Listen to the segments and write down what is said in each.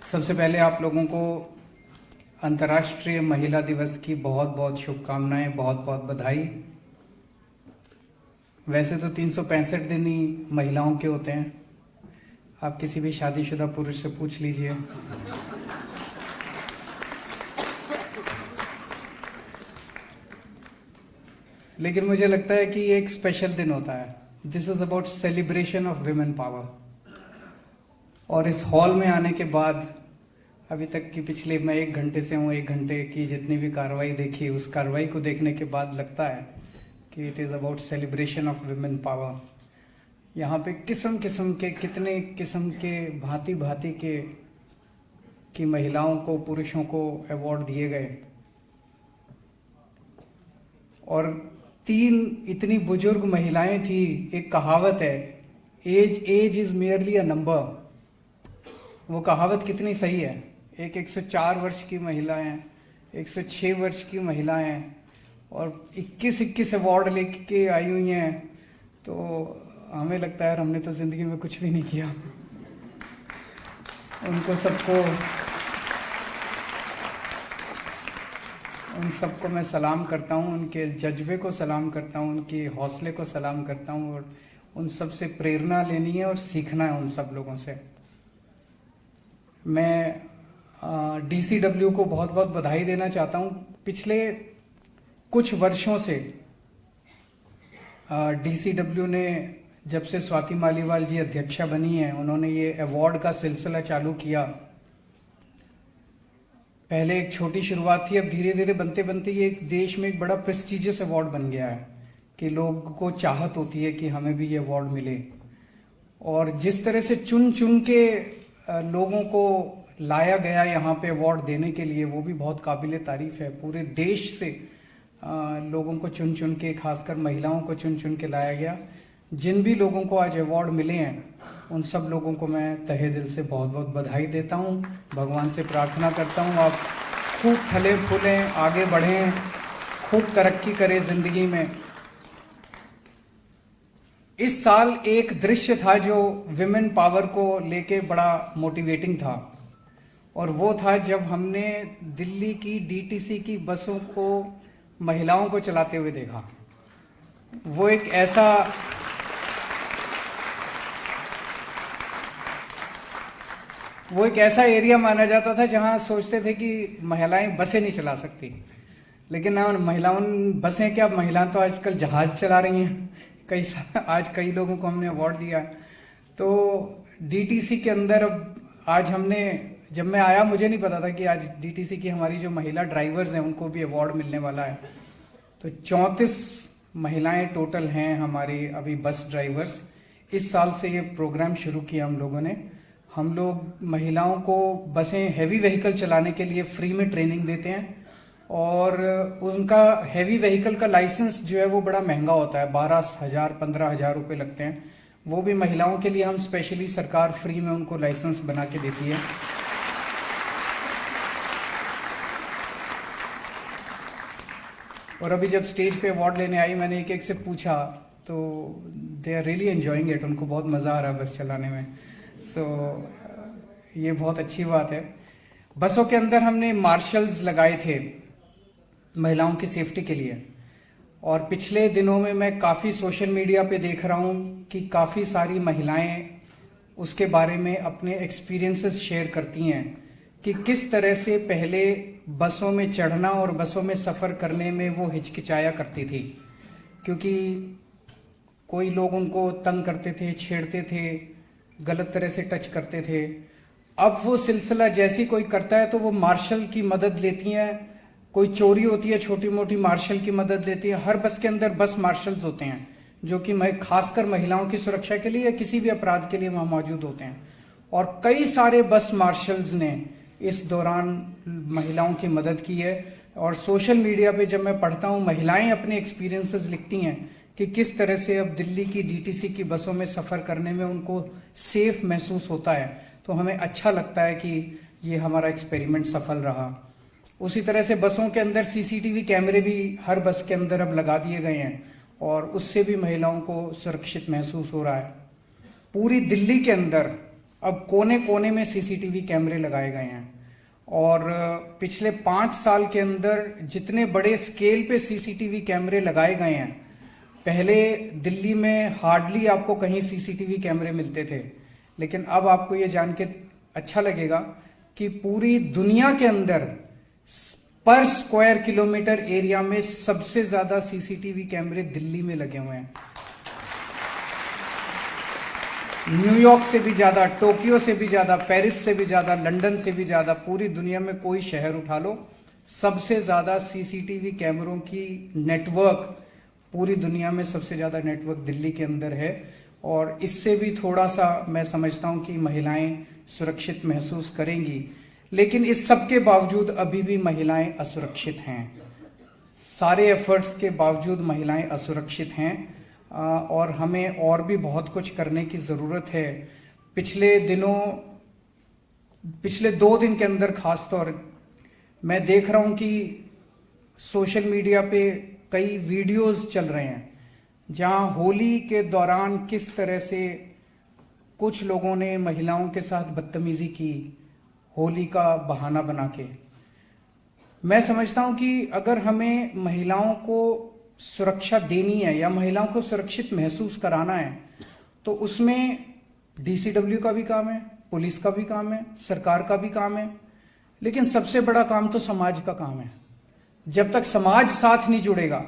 सबसे पहले आप लोगों को अंतर्राष्ट्रीय महिला दिवस की बहुत बहुत शुभकामनाएं, बहुत बहुत बधाई। वैसे तो 365 दिन ही महिलाओं के होते हैं। आप किसी भी शादीशुदा पुरुष से पूछ लीजिए। लेकिन मुझे लगता है कि ये एक स्पेशल दिन होता है। This is about celebration of women power. और इस हॉल में आने के बाद अभी तक की पिछले मैं 1 घंटे से हूँ, 1 घंटे की जितनी भी कार्रवाई देखी, उस कार्रवाई को देखने के बाद लगता है कि it is about celebration of women power. यहाँ पे किस्म किस्म के, कितने किस्म के, भांति भांति के की महिलाओं को, पुरुषों को अवार्ड दिए गए। और 3 इतनी बुजुर्ग महिलाएं थी। एक कहावत है, age is merely a number. वो कहावत कितनी सही है। एक 104 वर्ष की महिला है, 106 वर्ष की महिला है और 21 अवार्ड लेके आई हुई हैं। तो हमें लगता है हमने तो जिंदगी में कुछ भी नहीं किया। उन सबको मैं सलाम करता हूँ, उनके जज्बे को सलाम करता हूँ, उनके हौसले को सलाम करता हूँ। और उन सब से प्रेरणा लेनी है और सीखना है उन सब लोगों से। मैं DCW को बहुत बहुत बधाई देना चाहता हूँ। पिछले कुछ वर्षों से DCW ने, जब से स्वाति मालीवाल जी अध्यक्षा बनी है, उन्होंने ये अवार्ड का सिलसिला चालू किया। पहले एक छोटी शुरुआत थी, अब धीरे धीरे बनते बनते ये एक देश में एक बड़ा प्रेस्टिजियस अवार्ड बन गया है कि लोग को चाहत होती है कि हमें भी ये अवार्ड मिले। और जिस तरह से चुन चुन के लोगों को लाया गया यहाँ पे अवार्ड देने के लिए, वो भी बहुत काबिले तारीफ है। पूरे देश से लोगों को चुन चुन के, खासकर महिलाओं को चुन चुन के लाया गया। जिन भी लोगों को आज अवार्ड मिले हैं, उन सब लोगों को मैं तहे दिल से बहुत बहुत बधाई देता हूँ। भगवान से प्रार्थना करता हूँ आप खूब फले फूलें, आगे बढ़ें, खूब तरक्की करें जिंदगी में। इस साल एक दृश्य था जो विमेन पावर को लेके बड़ा मोटिवेटिंग था, और वो था जब हमने दिल्ली की DTC की बसों को महिलाओं को चलाते हुए देखा। वो एक ऐसा एरिया माना जाता था जहां सोचते थे कि महिलाएं बसें नहीं चला सकती। लेकिन ना, महिलाओं बसें क्या, महिलाएं तो आजकल जहाज चला रही हैं। आज कई लोगों को हमने अवार्ड दिया। तो DTC के अंदर अब आज हमने, जब मैं आया मुझे नहीं पता था कि आज DTC की हमारी जो महिला ड्राइवर्स हैं उनको भी अवार्ड मिलने वाला है। तो 34 महिलाएं टोटल हैं हमारे अभी बस ड्राइवर्स। इस साल से ये प्रोग्राम शुरू किया हम लोगों ने। हम लोग महिलाओं को बसें, हैवी व्हीकल चलाने के लिए फ्री में ट्रेनिंग देते हैं। और उनका हैवी व्हीकल का लाइसेंस जो है वो बड़ा महंगा होता है, 12,000 15,000 रुपए लगते हैं। वो भी महिलाओं के लिए हम स्पेशली, सरकार फ्री में उनको लाइसेंस बना के देती है। और अभी जब स्टेज पे अवार्ड लेने आई, मैंने एक एक से पूछा तो they are really enjoying it. उनको बहुत मज़ा आ रहा है बस चलाने में। सो ये बहुत अच्छी बात है। बसों के अंदर हमने मार्शल्स लगाए थे महिलाओं की सेफ्टी के लिए। और पिछले दिनों में मैं काफ़ी सोशल मीडिया पे देख रहा हूँ कि काफ़ी सारी महिलाएं उसके बारे में अपने एक्सपीरियंसेस शेयर करती हैं कि किस तरह से पहले बसों में चढ़ना और बसों में सफ़र करने में वो हिचकिचाया करती थी, क्योंकि कोई लोग उनको तंग करते थे, छेड़ते थे, गलत तरह से टच करते थे। अब वो सिलसिला जैसी कोई करता है तो वो मार्शल की मदद लेती हैं। कोई चोरी होती है, छोटी मोटी, मार्शल की मदद लेती है। हर बस के अंदर बस मार्शल्स होते हैं जो कि खासकर महिलाओं की सुरक्षा के लिए या किसी भी अपराध के लिए वहां मौजूद होते हैं। और कई सारे बस मार्शल्स ने इस दौरान महिलाओं की मदद की है। और सोशल मीडिया पे जब मैं पढ़ता हूँ, महिलाएं अपने एक्सपीरियंसेस लिखती हैं कि किस तरह से अब दिल्ली की DTC की बसों में सफ़र करने में उनको सेफ महसूस होता है। तो हमें अच्छा लगता है कि ये हमारा एक्सपेरिमेंट सफल रहा। उसी तरह से बसों के अंदर CCTV कैमरे भी हर बस के अंदर अब लगा दिए गए हैं और उससे भी महिलाओं को सुरक्षित महसूस हो रहा है। पूरी दिल्ली के अंदर अब कोने कोने में सीसीटीवी कैमरे लगाए गए हैं और पिछले 5 साल के अंदर जितने बड़े स्केल पे सीसीटीवी कैमरे लगाए गए हैं, पहले दिल्ली में हार्डली आपको कहीं सीसीटीवी कैमरे मिलते थे, लेकिन अब आपको ये जान के अच्छा लगेगा कि पूरी दुनिया के अंदर पर स्क्वायर किलोमीटर एरिया में सबसे ज्यादा सीसीटीवी कैमरे दिल्ली में लगे हुए हैं। न्यूयॉर्क से भी ज्यादा, टोक्यो से भी ज्यादा, पेरिस से भी ज्यादा, लंदन से भी ज्यादा, पूरी दुनिया में कोई शहर उठा लो, सबसे ज्यादा सीसीटीवी कैमरों की नेटवर्क पूरी दुनिया में सबसे ज्यादा नेटवर्क दिल्ली के अंदर है। और इससे भी थोड़ा सा मैं समझता हूं कि महिलाएं सुरक्षित महसूस करेंगी, लेकिन इस सब के बावजूद अभी भी महिलाएं असुरक्षित हैं। सारे एफर्ट्स के बावजूद महिलाएं असुरक्षित हैं और हमें और भी बहुत कुछ करने की जरूरत है। पिछले 2 दिन के अंदर खासतौर मैं देख रहा हूं कि सोशल मीडिया पे कई वीडियोस चल रहे हैं जहां होली के दौरान किस तरह से कुछ लोगों ने महिलाओं के साथ बदतमीजी की, होली का बहाना बना के। मैं समझता हूं कि अगर हमें महिलाओं को सुरक्षा देनी है या महिलाओं को सुरक्षित महसूस कराना है, तो उसमें डीसीडब्ल्यू का भी काम है, पुलिस का भी काम है, सरकार का भी काम है, लेकिन सबसे बड़ा काम तो समाज का काम है। जब तक समाज साथ नहीं जुड़ेगा,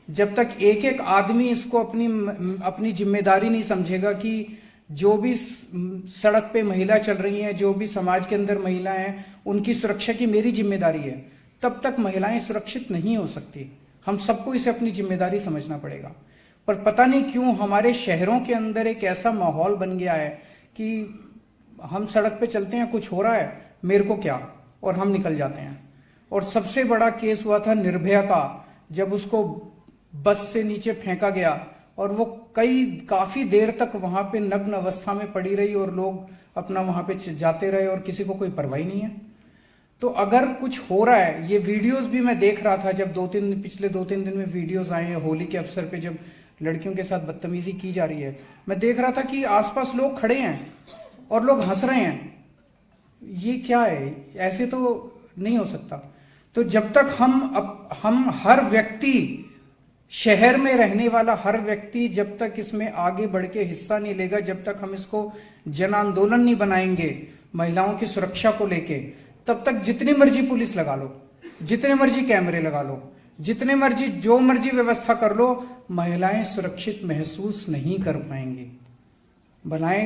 जब तक एक एक आदमी इसको अपनी जिम्मेदारी नहीं समझेगा कि जो भी सड़क पे महिला चल रही हैं, जो भी समाज के अंदर महिला हैं, उनकी सुरक्षा की मेरी जिम्मेदारी है, तब तक महिलाएं सुरक्षित नहीं हो सकती। हम सबको इसे अपनी जिम्मेदारी समझना पड़ेगा। पर पता नहीं क्यों हमारे शहरों के अंदर एक ऐसा माहौल बन गया है कि हम सड़क पे चलते हैं, कुछ हो रहा है, मेरे को क्या, और हम निकल जाते हैं। और सबसे बड़ा केस हुआ था निर्भया का, जब उसको बस से नीचे फेंका गया और वो काफी देर तक वहां पे नग्न अवस्था में पड़ी रही और लोग अपना वहां पे जाते रहे और किसी को कोई परवाही नहीं है। तो अगर कुछ हो रहा है, ये वीडियोस भी मैं देख रहा था जब पिछले 2-3 दिन में वीडियोस आए हैं होली के अवसर पे, जब लड़कियों के साथ बदतमीजी की जा रही है, मैं देख रहा था कि आसपास लोग खड़े हैं और लोग हंस रहे हैं। ये क्या है? ऐसे तो नहीं हो सकता। तो जब तक हम हर व्यक्ति, शहर में रहने वाला हर व्यक्ति जब तक इसमें आगे बढ़ के हिस्सा नहीं लेगा, जब तक हम इसको जन आंदोलन नहीं बनाएंगे महिलाओं की सुरक्षा को लेके, तब तक जितनी मर्जी पुलिस लगा लो, जितने मर्जी कैमरे लगा लो, जितने मर्जी जो मर्जी व्यवस्था कर लो, महिलाएं सुरक्षित महसूस नहीं कर पाएंगी।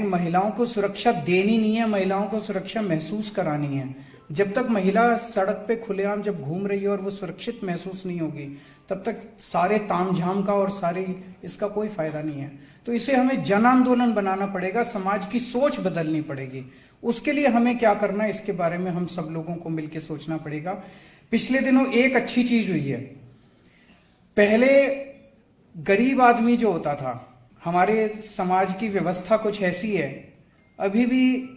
महिलाओं को सुरक्षा देनी नहीं है, महिलाओं को सुरक्षा महसूस करानी है। जब तक महिला सड़क पे खुलेआम जब घूम रही है और वो सुरक्षित महसूस नहीं होगी, तब तक सारे तामझाम का और सारे इसका कोई फायदा नहीं है। तो इसे हमें जन आंदोलन बनाना पड़ेगा, समाज की सोच बदलनी पड़ेगी। उसके लिए हमें क्या करना है, इसके बारे में हम सब लोगों को मिलकर सोचना पड़ेगा। पिछले दिनों एक अच्छी चीज हुई है। पहले गरीब आदमी जो होता था, हमारे समाज की व्यवस्था कुछ ऐसी है, अभी भी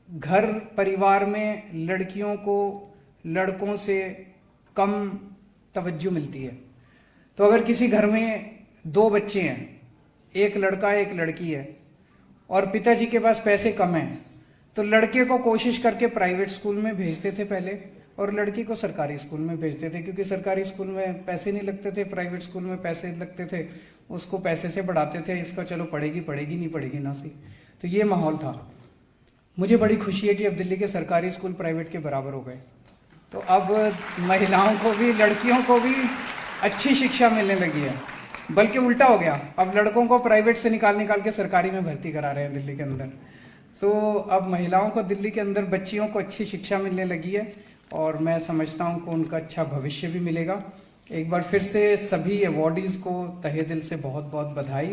घर परिवार में लड़कियों को लड़कों से कम तवज्जो मिलती है। तो अगर किसी घर में 2 बच्चे हैं, एक लड़का एक लड़की है, और पिताजी के पास पैसे कम हैं, तो लड़के को कोशिश करके प्राइवेट स्कूल में भेजते थे पहले, और लड़की को सरकारी स्कूल में भेजते थे, क्योंकि सरकारी स्कूल में पैसे नहीं लगते थे, प्राइवेट स्कूल में पैसे लगते थे, उसको पैसे से बढ़ाते थे, इसका चलो पढ़ेगी नहीं पढ़ेगी ना सी। तो ये माहौल था। मुझे बड़ी खुशी है कि अब दिल्ली के सरकारी स्कूल प्राइवेट के बराबर हो गए, तो अब महिलाओं को भी, लड़कियों को भी अच्छी शिक्षा मिलने लगी है। बल्कि उल्टा हो गया, अब लड़कों को प्राइवेट से निकाल के सरकारी में भर्ती करा रहे हैं दिल्ली के अंदर। तो अब महिलाओं को दिल्ली के अंदर, बच्चियों को अच्छी शिक्षा मिलने लगी है और मैं समझता हूं कि उनका अच्छा भविष्य भी मिलेगा। एक बार फिर से सभी अवॉर्डीज को तहे दिल से बहुत बहुत बधाई।